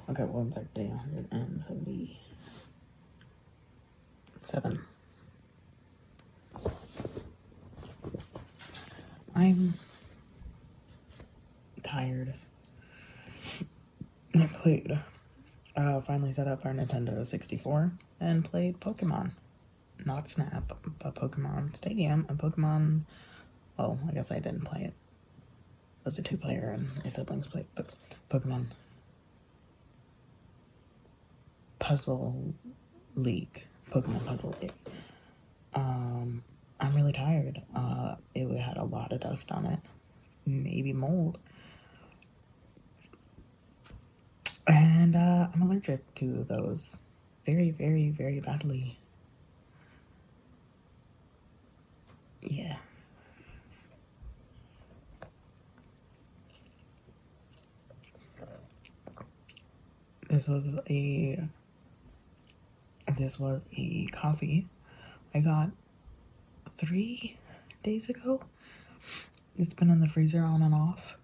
Okay, well, back to 177. I'm tired. I played, finally set up our Nintendo 64 and played Pokemon. Not Snap, but Pokemon Stadium and Pokemon. Oh, I guess I didn't play it. It was a 2-player and my siblings played, but Pokemon Puzzle League. Pokemon Puzzle League. I'm really tired. It had a lot of dust on it. Maybe mold. And I'm allergic to those very, very, very badly. Yeah. This was a coffee I got 3 days ago. It's been in the freezer on and off.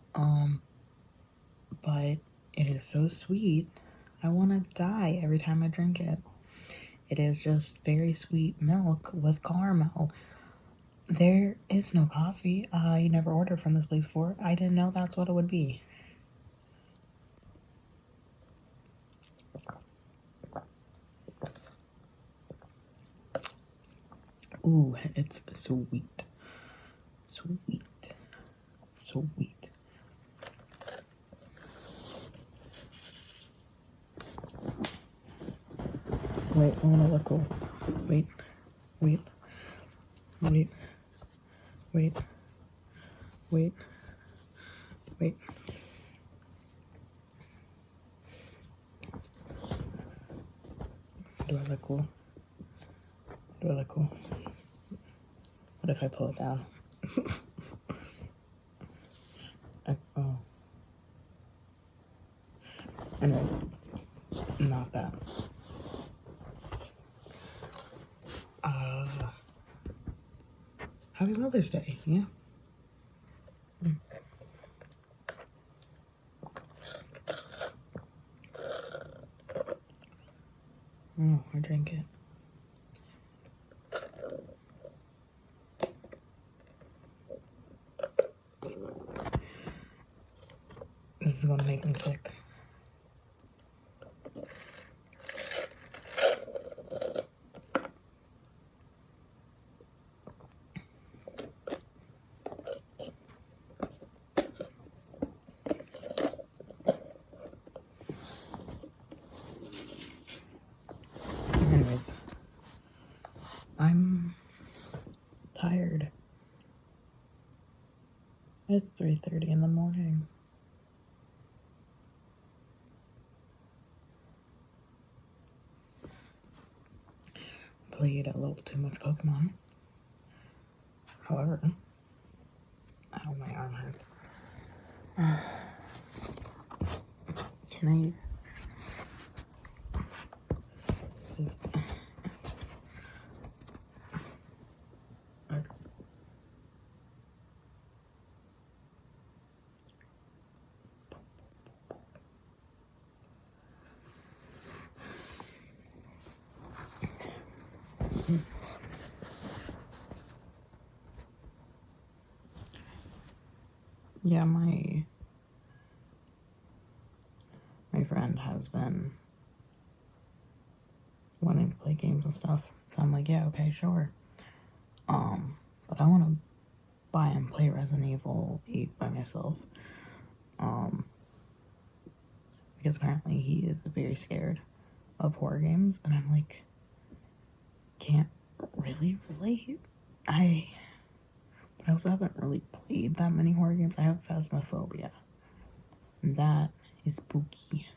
But it is so sweet. I want to die every time I drink it. It is just very sweet milk with caramel. There is no coffee. I never ordered from this place before. I didn't know that's what it would be. Ooh, it's sweet. Sweet. Sweet. Wait, I wanna let go. Wait. Wait. Wait. Wait. Wait. Wait. Do I let go? Do I let go? What if I pull it down? Oh. Anyways, not that. Happy Mother's Day, yeah. Oh, I drank it. This is gonna make me sick. Anyways, I'm tired. It's 3:30 in the morning. Played a little too much Pokemon. However, ow, my arm hurts. Can I? Yeah, my friend has been wanting to play games and stuff, so I'm like, yeah, okay, sure. But I want to buy and play Resident Evil 8 by myself. Because apparently he is very scared of horror games, and I'm like, can't really relate. But I also haven't really played that many horror games. I have Phasmophobia, and that is spooky.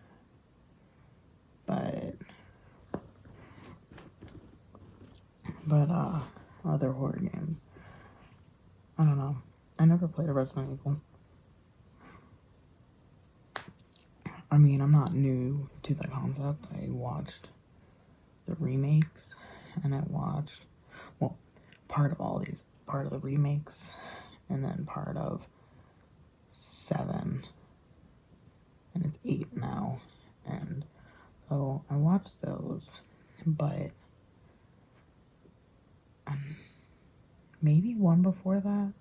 But other horror games, I don't know. I never played a Resident Evil. I mean, I'm not new to the concept. I watched the remakes, and I watched, well, part of the remakes, and then part of 7, and it's 8 now, and so I watched those, but maybe one before that,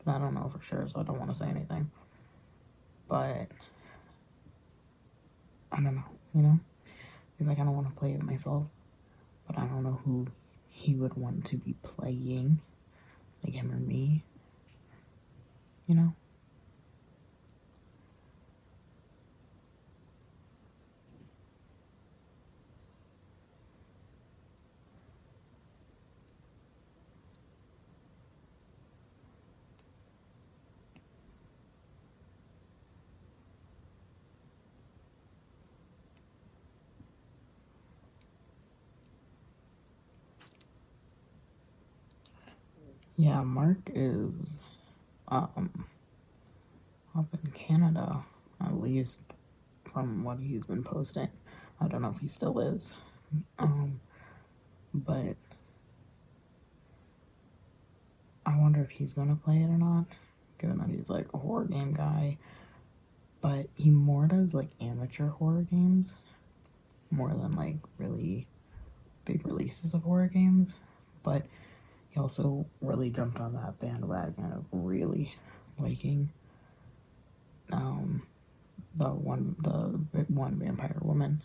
but I don't know for sure, so I don't want to say anything. But I don't know, because I kind of want to play it myself, but I don't know who he would want to be playing, like him or me, you know? Yeah, Mark is up in Canada, at least from what he's been posting. I don't know if he still is. But I wonder if he's gonna play it or not, given that he's like a horror game guy. But he more does like amateur horror games more than like really big releases of horror games. But he also really jumped on that bandwagon of really liking the one vampire woman.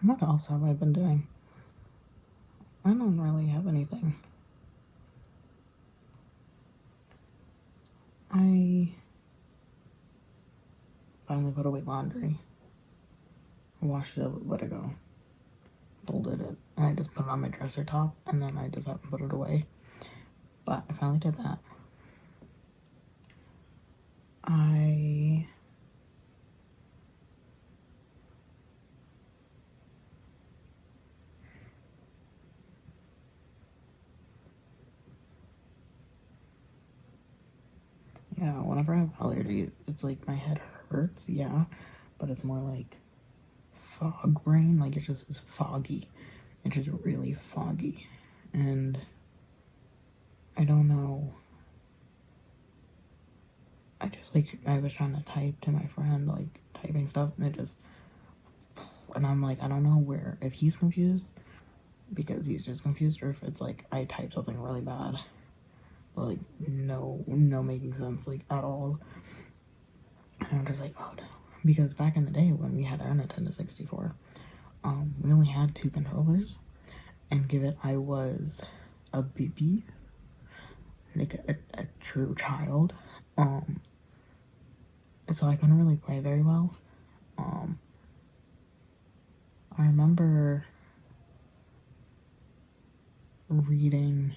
What else have I been doing? I don't really have anything. I finally put away laundry. I washed it a little bit ago. Folded it. And I just put it on my dresser top, and then I just haven't put it away. But I finally did that. Yeah, whenever I have allergies, it's like my head hurts, yeah, but it's more like fog brain, like it just is foggy. It's just really foggy. And I don't know. I was trying to type to my friend, like typing stuff, and I'm like, I don't know if he's confused because he's just confused, or if it's like I type something really bad, but like no making sense, like at all. And I'm just like, oh no. Because back in the day when we had our Nintendo 64, we only had 2 controllers, and give it, I was a baby, like a true child, so I couldn't really play very well. I remember reading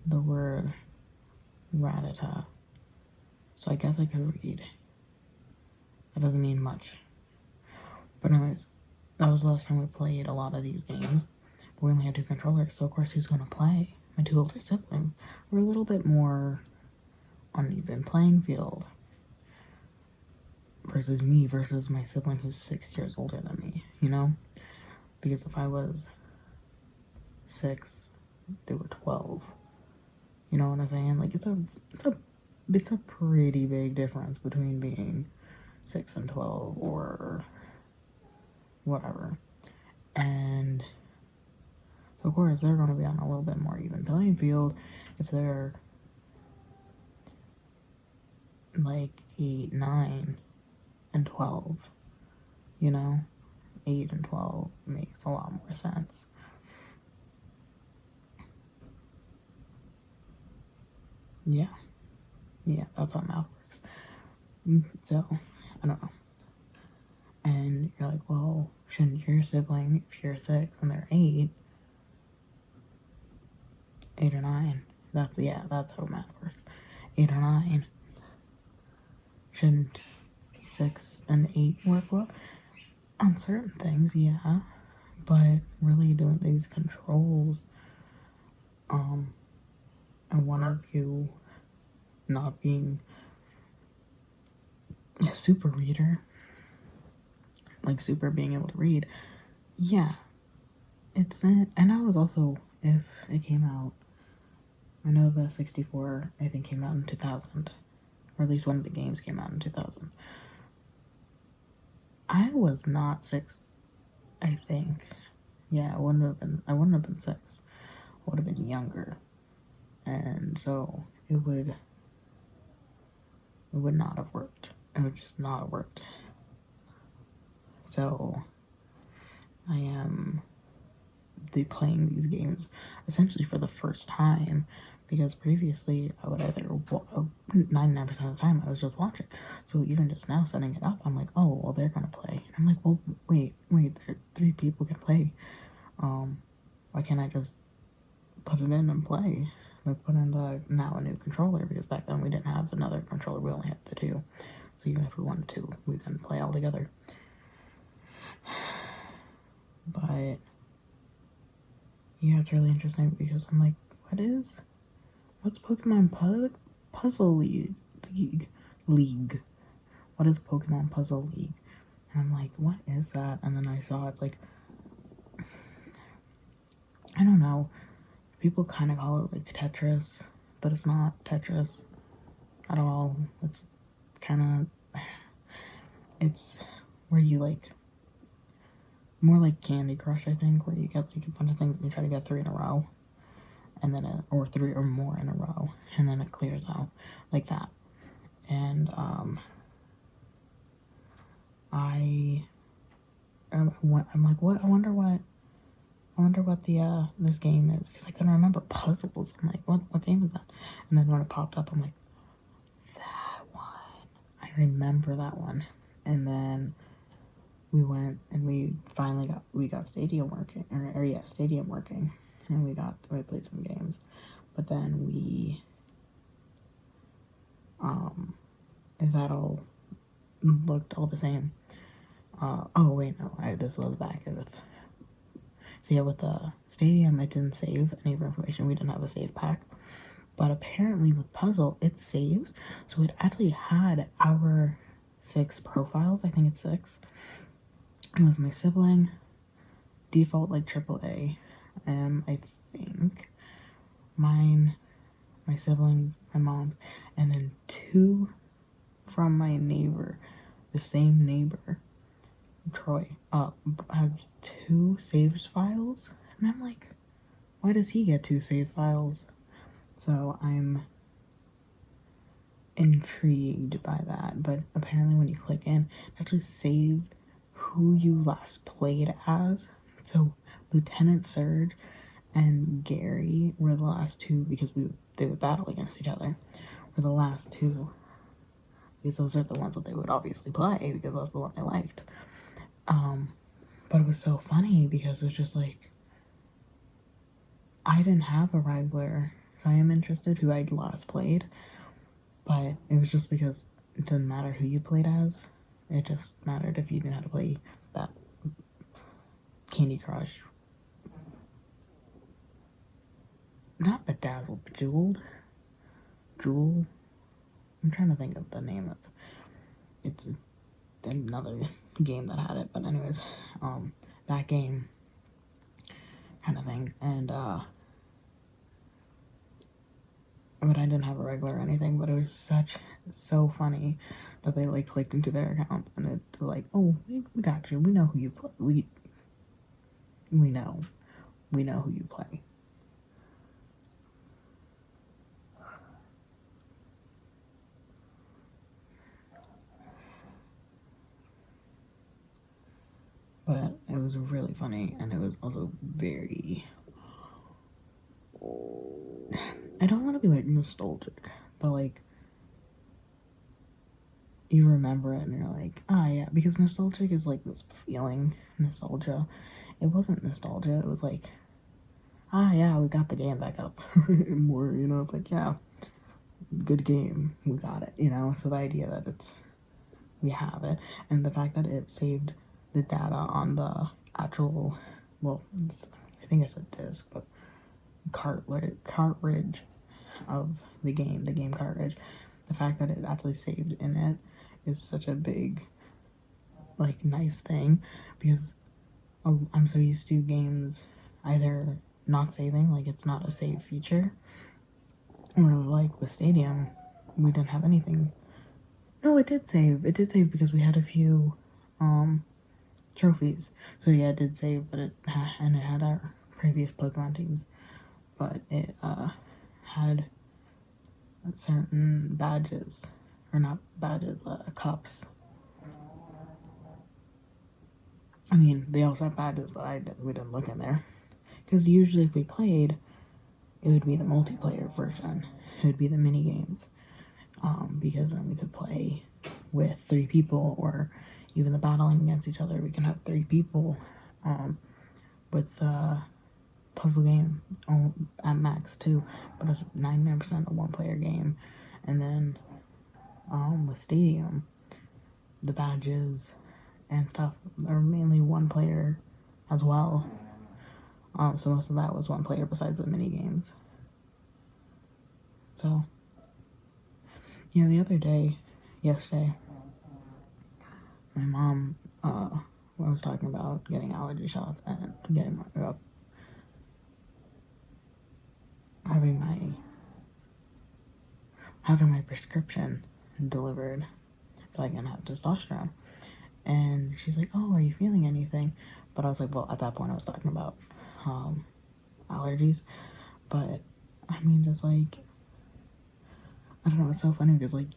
the word ratata, so I guess I could read. That doesn't mean much. But anyways, that was the last time we played a lot of these games. We only had 2 controllers, so of course who's gonna play? My 2 older siblings were a little bit more uneven playing field versus me versus my sibling who's 6 years older than me, Because if I was 6, they were 12. You know what I'm saying? Like it's a pretty big difference between being 6 and 12 or whatever. And so of course they're going to be on a little bit more even playing field if they're like 8, 9, and 12, 8 and 12 makes a lot more sense. Yeah, that's how math works. So, I don't know. And you're like, well, shouldn't your sibling, if you're 6 and they're 8 or 9, that's how math works. 8 or 9, shouldn't 6 and 8 work well? On certain things, yeah, but really doing these controls, and one of you not being a super reader, like super being able to read, yeah, it's it. And I was also, if it came out, I know the 64, I think, came out in 2000, or at least one of the games came out in 2000. I was not 6, I think. Yeah, I wouldn't have been 6. I would have been younger. And so it would not have worked. It would just not have worked. So I am playing these games essentially for the first time, because previously I would either 99% of the time I was just watching. So even just now setting it up, I'm like, oh well, they're gonna play. I'm like, well, wait, there 3 people can play. Why can't I just put it in and play? We put in now a new controller, because back then we didn't have another controller, we only had the 2. So even if we wanted to, we couldn't play all together. But yeah, it's really interesting, because I'm like, what's Pokemon Puzzle League? What is Pokemon Puzzle League? And I'm like, what is that? And then I saw it's like, I don't know, people kind of call it like Tetris, but it's not Tetris at all. It's kind of, it's where you like, more like Candy Crush, I think, where you get like a bunch of things and you try to get 3 in a row, and then or 3 or more in a row, and then it clears out like that. And I'm like, what? I wonder what the this game is, because I couldn't remember puzzles. I'm like, what game is that? And then when it popped up, I'm like, that one. I remember that one. And then we went and we finally got Stadium working, Stadium working, and we played some games. But then that all looked all the same. Oh wait, no, this was back with. So yeah, with the Stadium, it didn't save any of our information. We didn't have a save pack. But apparently with Puzzle, it saves. So it actually had our 6 profiles. I think it's 6. It was my sibling, default like AAA, I think mine, my siblings, my mom, and then 2 from my neighbor, the same neighbor, Troy, has 2 saved files. And I'm like, why does he get 2 saved files? So I'm intrigued by that. But apparently when you click in, it actually saved who you last played as. So Lieutenant Surge and Gary were the last 2, because they would battle against each other. Were the last 2, because those are the ones that they would obviously play, because that's the one they liked. But it was so funny, because it was just like, I didn't have a regular, so I am interested who I'd last played, but it was just because it didn't matter who you played as. It just mattered if you knew how to play that Candy Crush. Not Bedazzled, Bejeweled? Jewel? I'm trying to think of the name of it's another game that had it, but anyways, that game kind of thing. And but I didn't have a regular or anything, but it was so funny that they like clicked into their account and it's like, oh, we got you, we know who you play, we know who you play. But But it was really funny, and it was also very... I don't want to be, like, nostalgic, but, like, you remember it, and you're like, ah, yeah, because nostalgic is, like, this feeling, nostalgia. It wasn't nostalgia, it was like, ah, yeah, we got the game back up. More, you know, it's like, yeah, good game, we got it, you know? So the idea that we have it, and the fact that it saved the data on the actual, well, I think I said disc, but cartridge of the game cartridge, the fact that it actually saved in it is such a big, like, nice thing, because I'm so used to games either not saving, like it's not a save feature, or like with Stadium, we didn't have anything. No, it did save because we had a few trophies, so yeah, it did save, but it had our previous Pokemon teams, but it had certain badges, or not badges, cups. I mean, they also have badges, but we didn't look in there. Because usually if we played, it would be the multiplayer version. It would be the mini games. Because then we could play with 3 people, or even the battling against each other. We can have 3 people with puzzle game at max too, but it's 99% a 1-player game. And then with Stadium, the badges and stuff are mainly 1 player as well. So most of that was 1 player besides the mini games. So yeah, the other day, yesterday, my mom was talking about getting allergy shots and getting my having my prescription delivered so I can have testosterone. And she's like, oh, are you feeling anything? But I was like, well, at that point I was talking about allergies. But I mean, just like, I don't know, it's so funny because, like,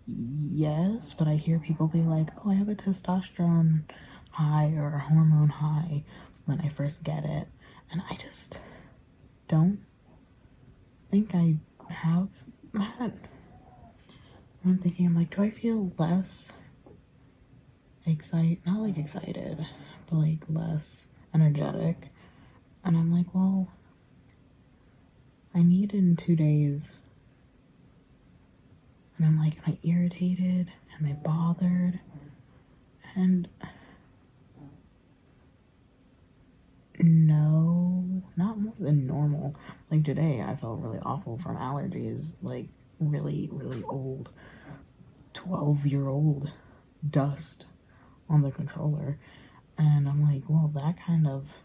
yes, but I hear people be like, oh, I have a testosterone high or a hormone high when I first get it, and I just don't think I have that. I'm thinking, I'm like, do I feel less excited, not like excited, but like less energetic? And I'm like, well, I need it in 2 days. And I'm like, am I irritated? Am I bothered? And no, not more than normal. Like today, I felt really awful from allergies, like really, really old, 12-year-old dust on the controller. And I'm like, well, that kind of,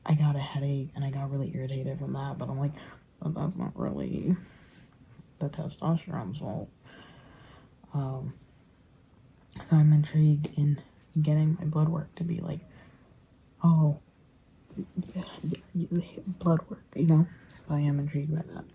I got a headache and I got really irritated from that, but I'm like, well, that's not really the testosterone's fault. So I'm intrigued in getting my blood work to be like, oh, yeah, blood work, you know? So I am intrigued by that.